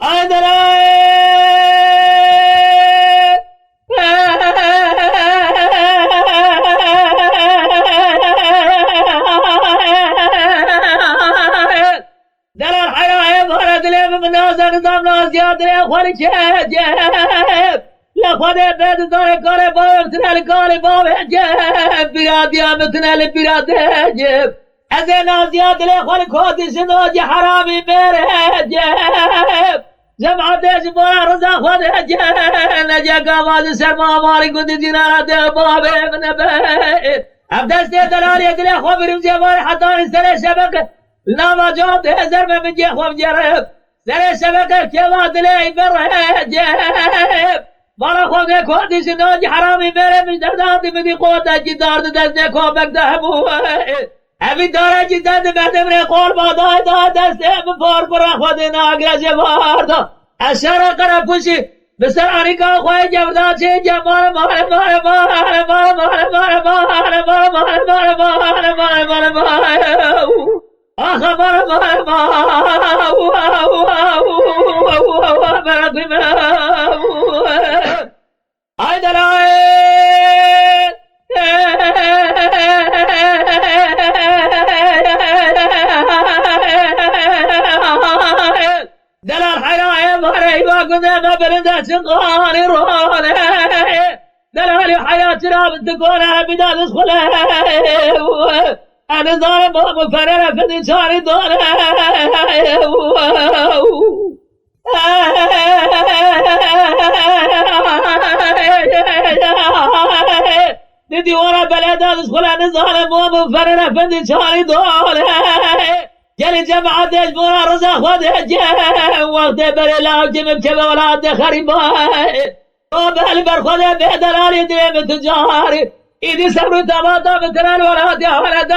آی دلال دلال حرائم ورد لي بمنازل نظام نازيات لي اخواني جيب لخود بيت دار كاري باب تنال كاري باب جيب بيادي امتنال بيادي جيب ازي نازيات لي اخواني كودي سنوجي حرامي بيره جيب جمع ديش بورا رزا خود جيب نجا قواز سرما مالي قد جنارات باب ابن بيت ابدستي دلال يدلي اخوان برمزي باري حطاني سنة شبك لما جوت هزر من بجي خوف جرب سر شبكة كواد لي بره جيب مرا خوف كودي شنوجي حرامي میره مش دردادي بدي قوتا جي دارد دسته کوبک دهبو همی داره جي دند بهده بره قول بادای دا دسته بفار برا خود ناگرش وارد اشاره قرا پوشی بسر آنیکا خواه جبردان چه جمال مال مال مال مال مال مال مال مال مال مال مال مال مال آخه مال مال مال آی دلال دلال حرايم مريبا قد ما بلدت غاني راني دلال حياتنا بتكونها بدال ادخلها انا ظالم مفرره في شاري دونه ندي ورا بلد ادخل انا ظالم ومفرره في شاري دونه جل جماعة ديش بورا رزا خود وقت بلا جمم كبه ولاد خريبا وبهالبر خود بهدلالي ديم تجاري إيدي صبر تباطا بتران ولاد يا ولد